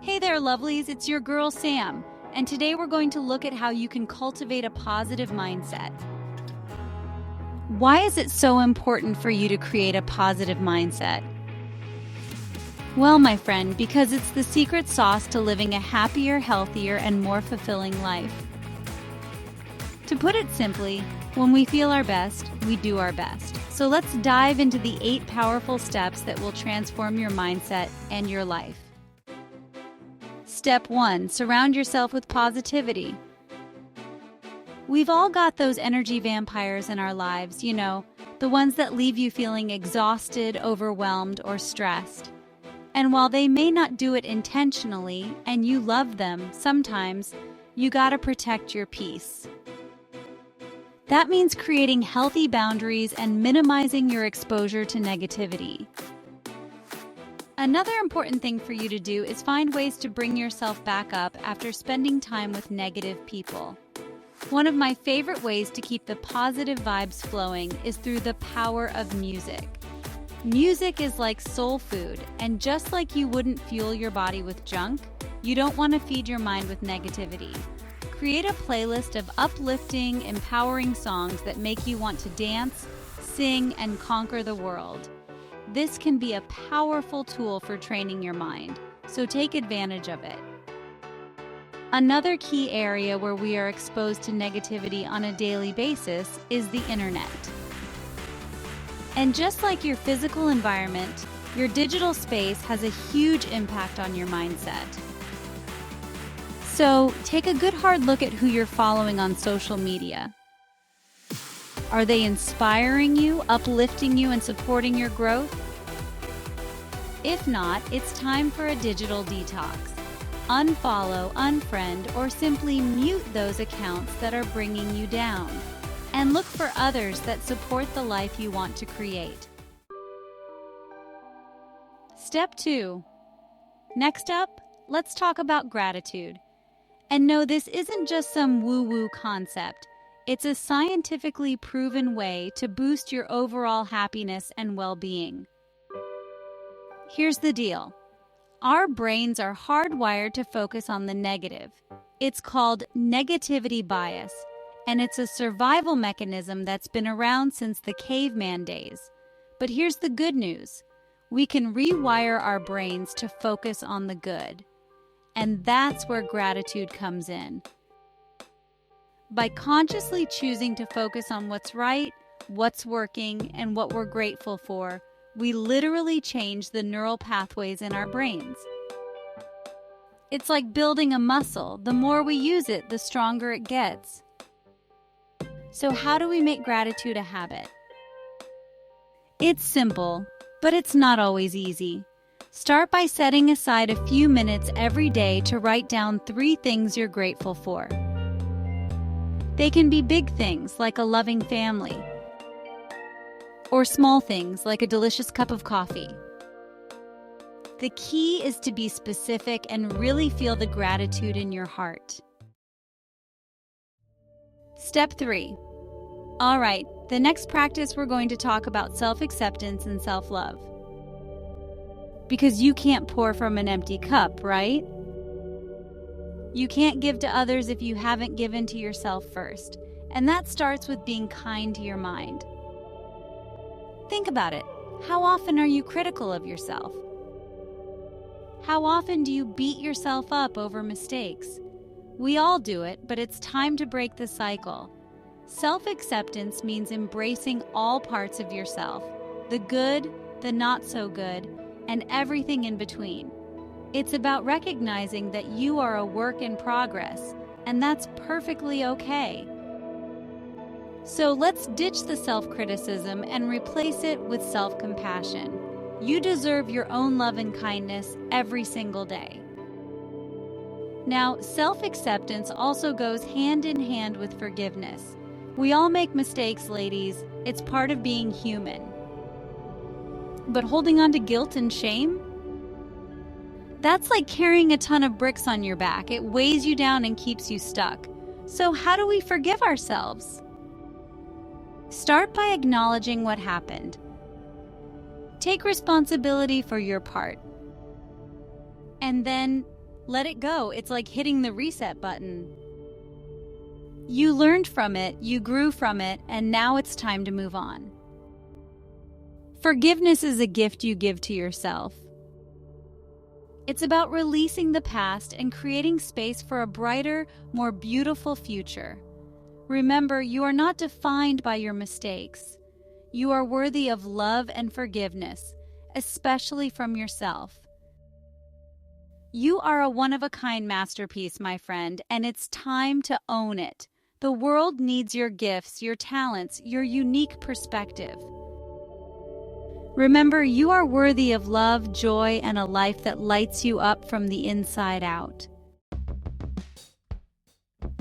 Hey there, lovelies, it's your girl Sam, and today we're going to look at how you can cultivate a positive mindset. Why is it so important for you to create a positive mindset? Well, my friend, because it's the secret sauce to living a happier, healthier, and more fulfilling life. To put it simply, when we feel our best, we do our best. So let's dive into the 8 powerful steps that will transform your mindset and your life. Step 1. Surround yourself with positivity. We've all got those energy vampires in our lives, the ones that leave you feeling exhausted, overwhelmed, or stressed. And while they may not do it intentionally, and you love them, sometimes you gotta protect your peace. That means creating healthy boundaries and minimizing your exposure to negativity. Another important thing for you to do is find ways to bring yourself back up after spending time with negative people. One of my favorite ways to keep the positive vibes flowing is through the power of music. Music is like soul food, and just like you wouldn't fuel your body with junk, you don't want to feed your mind with negativity. Create a playlist of uplifting, empowering songs that make you want to dance, sing, and conquer the world. This can be a powerful tool for training your mind, so take advantage of it. Another key area where we are exposed to negativity on a daily basis is the internet. And just like your physical environment, your digital space has a huge impact on your mindset. So take a good hard look at who you're following on social media. Are they inspiring you, uplifting you, and supporting your growth? If not, it's time for a digital detox. Unfollow, unfriend, or simply mute those accounts that are bringing you down. And look for others that support the life you want to create. Step 2. Next up, let's talk about gratitude. And no, this isn't just some woo-woo concept. It's a scientifically proven way to boost your overall happiness and well-being. Here's the deal. Our brains are hardwired to focus on the negative. It's called negativity bias, and it's a survival mechanism that's been around since the caveman days. But here's the good news. We can rewire our brains to focus on the good. And that's where gratitude comes in. By consciously choosing to focus on what's right, what's working, and what we're grateful for, we literally change the neural pathways in our brains. It's like building a muscle. The more we use it, the stronger it gets. So how do we make gratitude a habit? It's simple, but it's not always easy. Start by setting aside a few minutes every day to write down 3 things you're grateful for. They can be big things like a loving family, or small things like a delicious cup of coffee. The key is to be specific and really feel the gratitude in your heart. Step 3. All right, the next practice we're going to talk about self-acceptance and self-love. Because you can't pour from an empty cup, right? You can't give to others if you haven't given to yourself first. And that starts with being kind to your mind. Think about it. How often are you critical of yourself? How often do you beat yourself up over mistakes? We all do it, but it's time to break the cycle. Self-acceptance means embracing all parts of yourself, the good, the not so good, and everything in between. It's about recognizing that you are a work in progress, and that's perfectly okay. So let's ditch the self-criticism and replace it with self-compassion. You deserve your own love and kindness every single day. Now, self-acceptance also goes hand in hand with forgiveness. We all make mistakes, ladies. It's part of being human. But holding on to guilt and shame? That's like carrying a ton of bricks on your back. It weighs you down and keeps you stuck. So how do we forgive ourselves? Start by acknowledging what happened. Take responsibility for your part. And then Let it go. It's like hitting the reset button. You learned from it, you grew from it, and now it's time to move on. Forgiveness is a gift you give to yourself. It's about releasing the past and creating space for a brighter, more beautiful future. Remember, you are not defined by your mistakes. You are worthy of love and forgiveness, especially from yourself. You are a one-of-a-kind masterpiece, my friend, and it's time to own it. The world needs your gifts, your talents, your unique perspective. Remember, you are worthy of love, joy, and a life that lights you up from the inside out.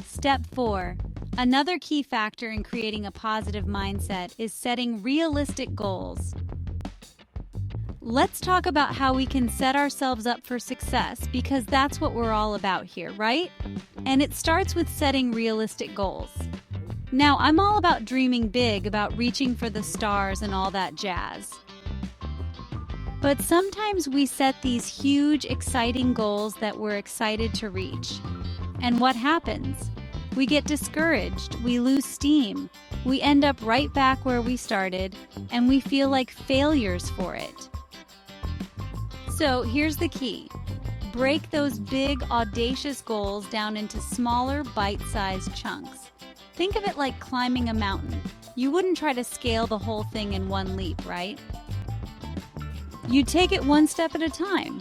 Step 4. Another key factor in creating a positive mindset is setting realistic goals. Let's talk about how we can set ourselves up for success, because that's what we're all about here, right? And it starts with setting realistic goals. Now, I'm all about dreaming big, about reaching for the stars and all that jazz. But sometimes we set these huge, exciting goals that we're excited to reach. And what happens? We get discouraged, we lose steam, we end up right back where we started, and we feel like failures for it. So here's the key. Break those big, audacious goals down into smaller, bite-sized chunks. Think of it like climbing a mountain. You wouldn't try to scale the whole thing in one leap, right? You take it one step at a time.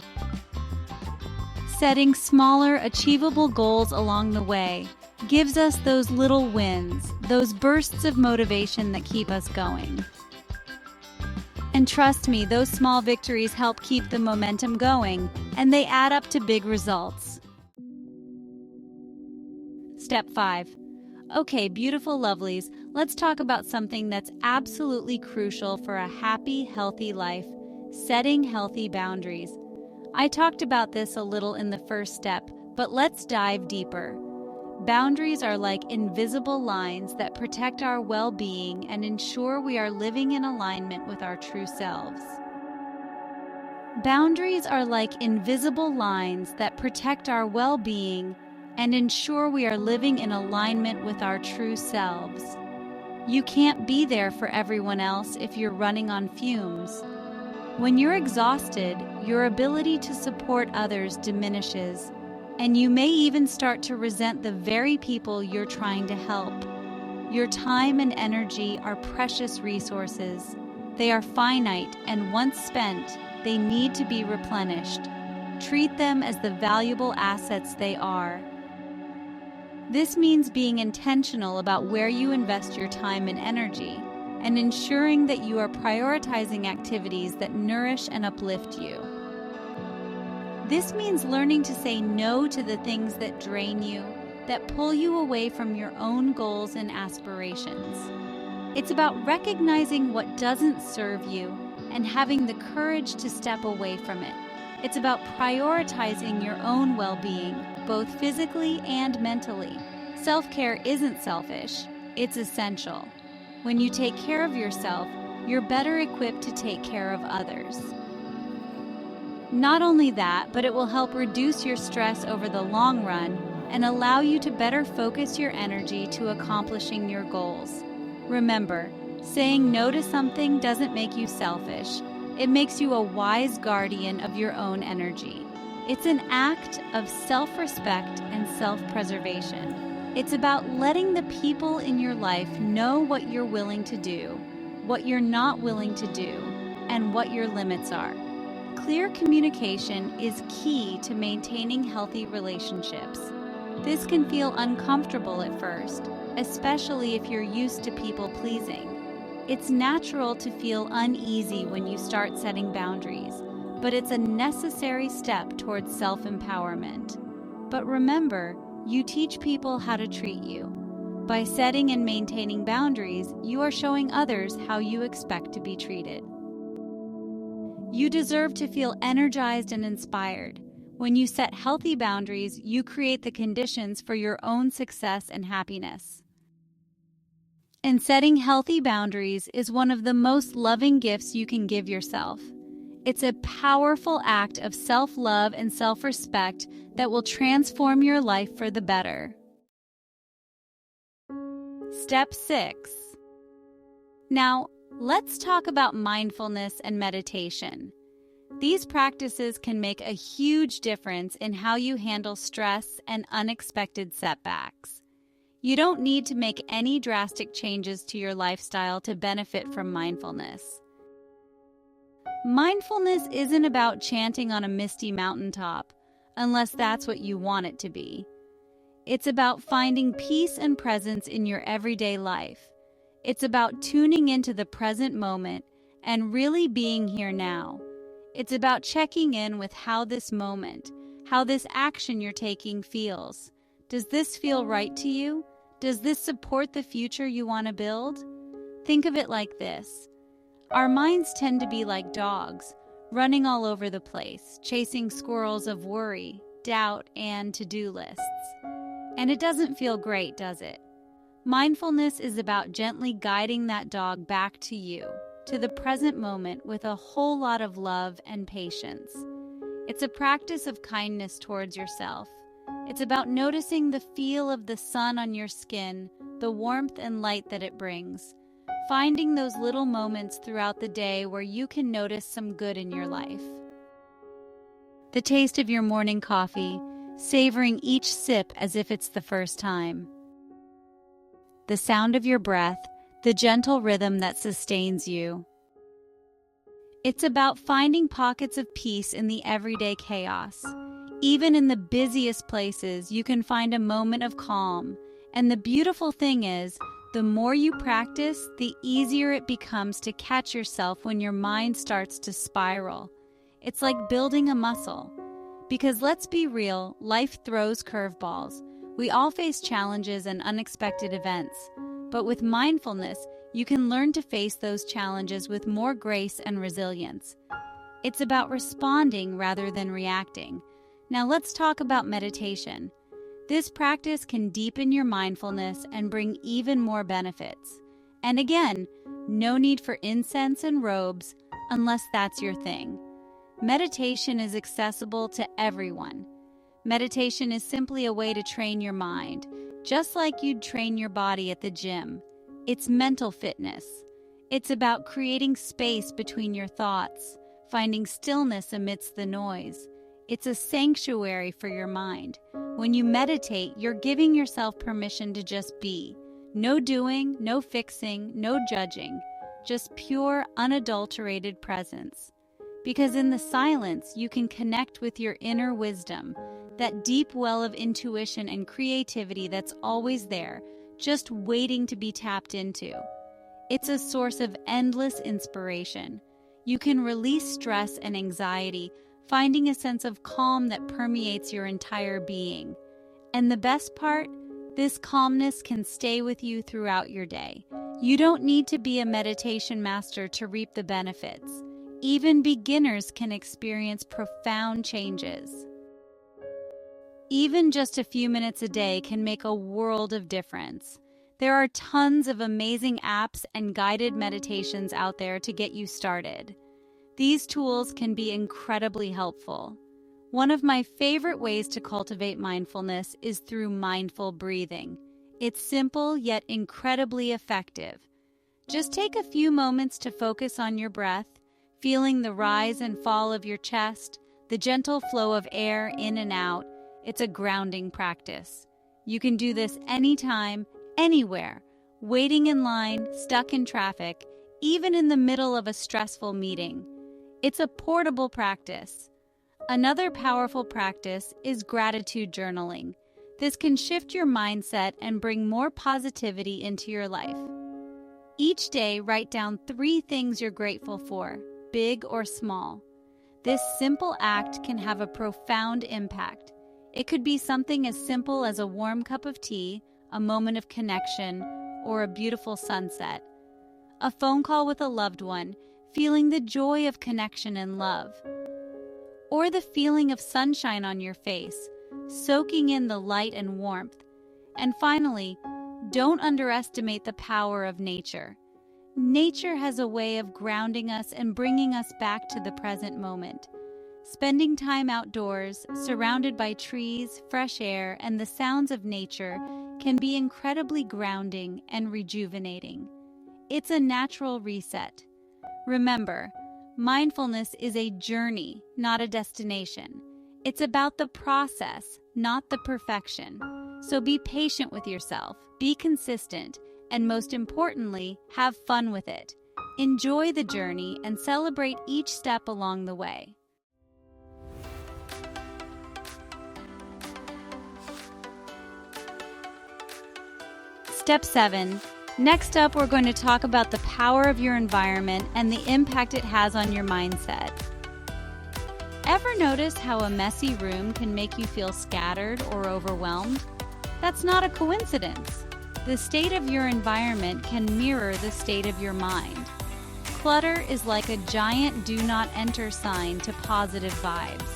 Setting smaller, achievable goals along the way gives us those little wins, those bursts of motivation that keep us going. And trust me, those small victories help keep the momentum going, and they add up to big results. Step 5. Okay, beautiful lovelies, let's talk about something that's absolutely crucial for a happy, healthy life: setting healthy boundaries. I talked about this a little in the first step, but let's dive deeper. Boundaries are like invisible lines that protect our well-being and ensure we are living in alignment with our true selves. Boundaries are like invisible lines that protect our well-being and ensure we are living in alignment with our true selves. You can't be there for everyone else if you're running on fumes. When you're exhausted, your ability to support others diminishes, and you may even start to resent the very people you're trying to help. Your time and energy are precious resources. They are finite, and once spent, they need to be replenished. Treat them as the valuable assets they are. This means being intentional about where you invest your time and energy, and ensuring that you are prioritizing activities that nourish and uplift you. This means learning to say no to the things that drain you, that pull you away from your own goals and aspirations. It's about recognizing what doesn't serve you and having the courage to step away from it. It's about prioritizing your own well-being, both physically and mentally. Self-care isn't selfish, it's essential. When you take care of yourself, you're better equipped to take care of others. Not only that, but it will help reduce your stress over the long run and allow you to better focus your energy to accomplishing your goals. Remember, saying no to something doesn't make you selfish. It makes you a wise guardian of your own energy. It's an act of self-respect and self-preservation. It's about letting the people in your life know what you're willing to do, what you're not willing to do, and what your limits are. Clear communication is key to maintaining healthy relationships. This can feel uncomfortable at first, especially if you're used to people-pleasing. It's natural to feel uneasy when you start setting boundaries, but it's a necessary step towards self-empowerment. But remember, you teach people how to treat you. By setting and maintaining boundaries, you are showing others how you expect to be treated. You deserve to feel energized and inspired. When you set healthy boundaries, you create the conditions for your own success and happiness. And setting healthy boundaries is one of the most loving gifts you can give yourself. It's a powerful act of self-love and self-respect that will transform your life for the better. Step 6. Now, let's talk about mindfulness and meditation. These practices can make a huge difference in how you handle stress and unexpected setbacks. You don't need to make any drastic changes to your lifestyle to benefit from mindfulness. Mindfulness isn't about chanting on a misty mountaintop, unless that's what you want it to be. It's about finding peace and presence in your everyday life. It's about tuning into the present moment and really being here now. It's about checking in with how this moment, how this action you're taking feels. Does this feel right to you? Does this support the future you want to build? Think of it like this. Our minds tend to be like dogs, running all over the place, chasing squirrels of worry, doubt, and to-do lists. And it doesn't feel great, does it? Mindfulness is about gently guiding that dog back to you, to the present moment with a whole lot of love and patience. It's a practice of kindness towards yourself. It's about noticing the feel of the sun on your skin, the warmth and light that it brings. Finding those little moments throughout the day where you can notice some good in your life. The taste of your morning coffee, savoring each sip as if it's the first time. The sound of your breath, the gentle rhythm that sustains you. It's about finding pockets of peace in the everyday chaos. Even in the busiest places, you can find a moment of calm. And the beautiful thing is, the more you practice, the easier it becomes to catch yourself when your mind starts to spiral. It's like building a muscle. Because let's be real, life throws curveballs. We all face challenges and unexpected events. But with mindfulness, you can learn to face those challenges with more grace and resilience. It's about responding rather than reacting. Now let's talk about meditation. This practice can deepen your mindfulness and bring even more benefits. And again, no need for incense and robes unless that's your thing. Meditation is accessible to everyone. Meditation is simply a way to train your mind, just like you'd train your body at the gym. It's mental fitness. It's about creating space between your thoughts, finding stillness amidst the noise. It's a sanctuary for your mind. When you meditate, you're giving yourself permission to just be. No doing, no fixing, no judging. Just pure, unadulterated presence. Because in the silence, you can connect with your inner wisdom, that deep well of intuition and creativity that's always there, just waiting to be tapped into. It's a source of endless inspiration. You can release stress and anxiety, finding a sense of calm that permeates your entire being. And the best part? This calmness can stay with you throughout your day. You don't need to be a meditation master to reap the benefits. Even beginners can experience profound changes. Even just a few minutes a day can make a world of difference. There are tons of amazing apps and guided meditations out there to get you started. These tools can be incredibly helpful. One of my favorite ways to cultivate mindfulness is through mindful breathing. It's simple yet incredibly effective. Just take a few moments to focus on your breath, feeling the rise and fall of your chest, the gentle flow of air in and out. It's a grounding practice. You can do this anytime, anywhere, waiting in line, stuck in traffic, even in the middle of a stressful meeting. It's a portable practice. Another powerful practice is gratitude journaling. This can shift your mindset and bring more positivity into your life. Each day, write down 3 things you're grateful for, big or small. This simple act can have a profound impact. It could be something as simple as a warm cup of tea, a moment of connection, or a beautiful sunset. A phone call with a loved one, feeling the joy of connection and love. Or the feeling of sunshine on your face, soaking in the light and warmth. And finally, don't underestimate the power of nature. Nature has a way of grounding us and bringing us back to the present moment. Spending time outdoors, surrounded by trees, fresh air, and the sounds of nature can be incredibly grounding and rejuvenating. It's a natural reset. Remember, mindfulness is a journey, not a destination. It's about the process, not the perfection. So be patient with yourself, be consistent, and most importantly, have fun with it. Enjoy the journey and celebrate each step along the way. Step 7. Next up, we're going to talk about the power of your environment and the impact it has on your mindset. Ever notice how a messy room can make you feel scattered or overwhelmed? That's not a coincidence. The state of your environment can mirror the state of your mind. Clutter is like a giant do not enter sign to positive vibes.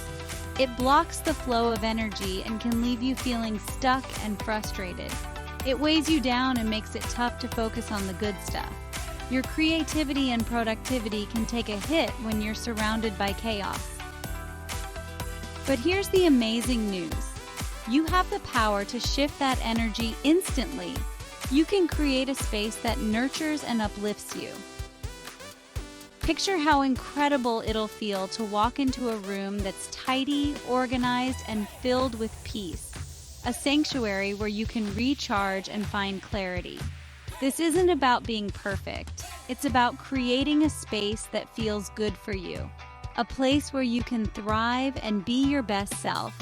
It blocks the flow of energy and can leave you feeling stuck and frustrated. It weighs you down and makes it tough to focus on the good stuff. Your creativity and productivity can take a hit when you're surrounded by chaos. But here's the amazing news. You have the power to shift that energy instantly. You can create a space that nurtures and uplifts you. Picture how incredible it'll feel to walk into a room that's tidy, organized, and filled with peace. A sanctuary where you can recharge and find clarity. This isn't about being perfect. It's about creating a space that feels good for you. A place where you can thrive and be your best self.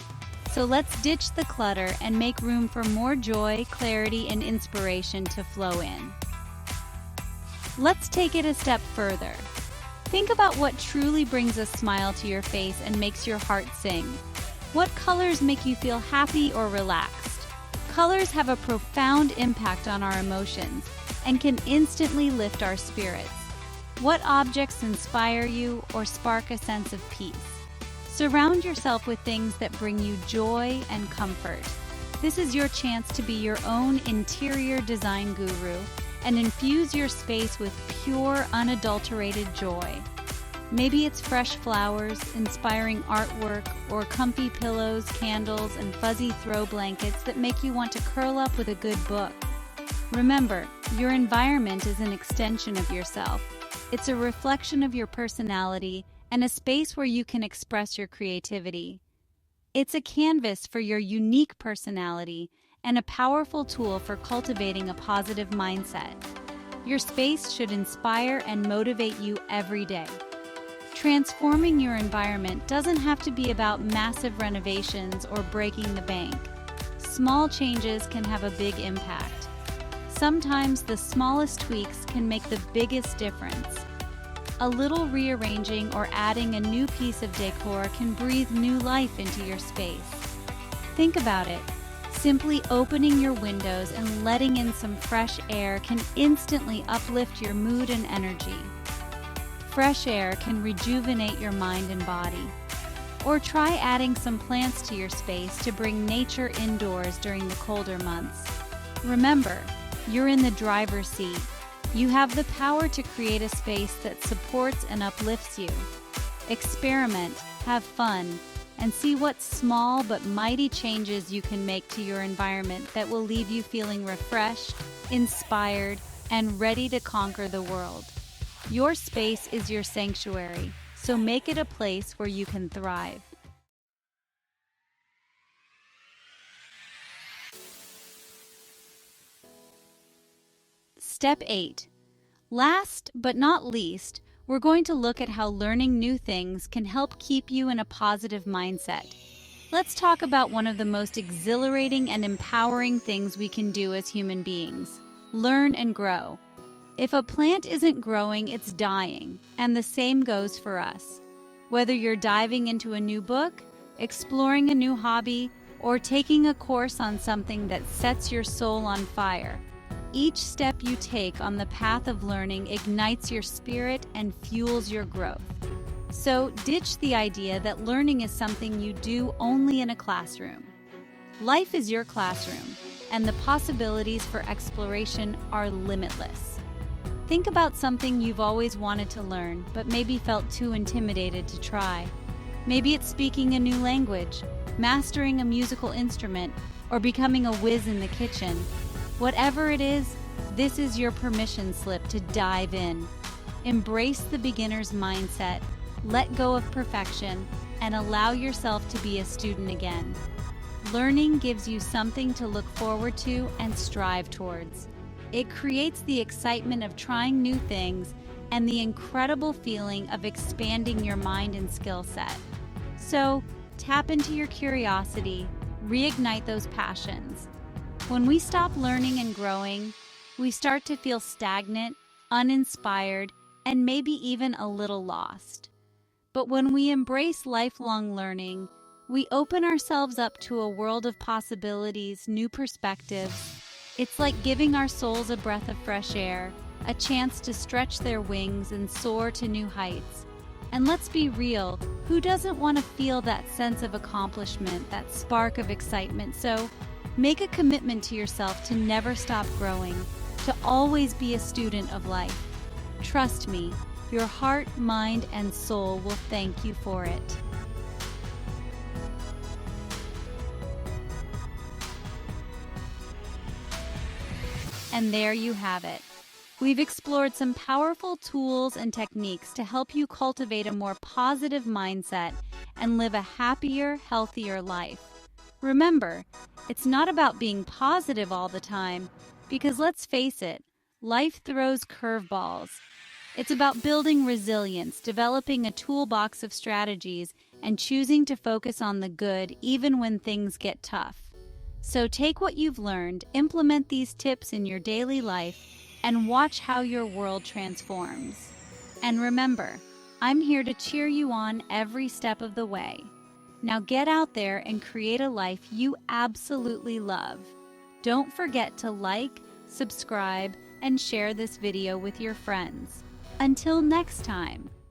So let's ditch the clutter and make room for more joy, clarity, and inspiration to flow in. Let's take it a step further. Think about what truly brings a smile to your face and makes your heart sing. What colors make you feel happy or relaxed? Colors have a profound impact on our emotions and can instantly lift our spirits. What objects inspire you or spark a sense of peace? Surround yourself with things that bring you joy and comfort. This is your chance to be your own interior design guru and infuse your space with pure, unadulterated joy. Maybe it's fresh flowers, inspiring artwork, or comfy pillows, candles, and fuzzy throw blankets that make you want to curl up with a good book. Remember, your environment is an extension of yourself. It's a reflection of your personality and a space where you can express your creativity. It's a canvas for your unique personality and a powerful tool for cultivating a positive mindset. Your space should inspire and motivate you every day. Transforming your environment doesn't have to be about massive renovations or breaking the bank. Small changes can have a big impact. Sometimes the smallest tweaks can make the biggest difference. A little rearranging or adding a new piece of decor can breathe new life into your space. Think about it. Simply opening your windows and letting in some fresh air can instantly uplift your mood and energy. Fresh air can rejuvenate your mind and body. Or try adding some plants to your space to bring nature indoors during the colder months. Remember, you're in the driver's seat. You have the power to create a space that supports and uplifts you. Experiment, have fun, and see what small but mighty changes you can make to your environment that will leave you feeling refreshed, inspired, and ready to conquer the world. Your space is your sanctuary, so make it a place where you can thrive. Step 8. Last but not least, we're going to look at how learning new things can help keep you in a positive mindset. Let's talk about one of the most exhilarating and empowering things we can do as human beings: learn and grow. If a plant isn't growing, it's dying, and the same goes for us. Whether you're diving into a new book, exploring a new hobby, or taking a course on something that sets your soul on fire, each step you take on the path of learning ignites your spirit and fuels your growth. So ditch the idea that learning is something you do only in a classroom. Life is your classroom, and the possibilities for exploration are limitless. Think about something you've always wanted to learn, but maybe felt too intimidated to try. Maybe it's speaking a new language, mastering a musical instrument, or becoming a whiz in the kitchen. Whatever it is, this is your permission slip to dive in. Embrace the beginner's mindset, let go of perfection, and allow yourself to be a student again. Learning gives you something to look forward to and strive towards. It creates the excitement of trying new things and the incredible feeling of expanding your mind and skill set. So, tap into your curiosity, reignite those passions. When we stop learning and growing, we start to feel stagnant, uninspired, and maybe even a little lost. But when we embrace lifelong learning, we open ourselves up to a world of possibilities, new perspectives. It's like giving our souls a breath of fresh air, a chance to stretch their wings and soar to new heights. And let's be real, who doesn't want to feel that sense of accomplishment, that spark of excitement? So make a commitment to yourself to never stop growing, to always be a student of life. Trust me, your heart, mind, and soul will thank you for it. And there you have it. We've explored some powerful tools and techniques to help you cultivate a more positive mindset and live a happier, healthier life. Remember, it's not about being positive all the time, because let's face it, life throws curveballs. It's about building resilience, developing a toolbox of strategies, and choosing to focus on the good even when things get tough. So take what you've learned, implement these tips in your daily life, and watch how your world transforms. And remember, I'm here to cheer you on every step of the way. Now get out there and create a life you absolutely love. Don't forget to like, subscribe, and share this video with your friends. Until next time.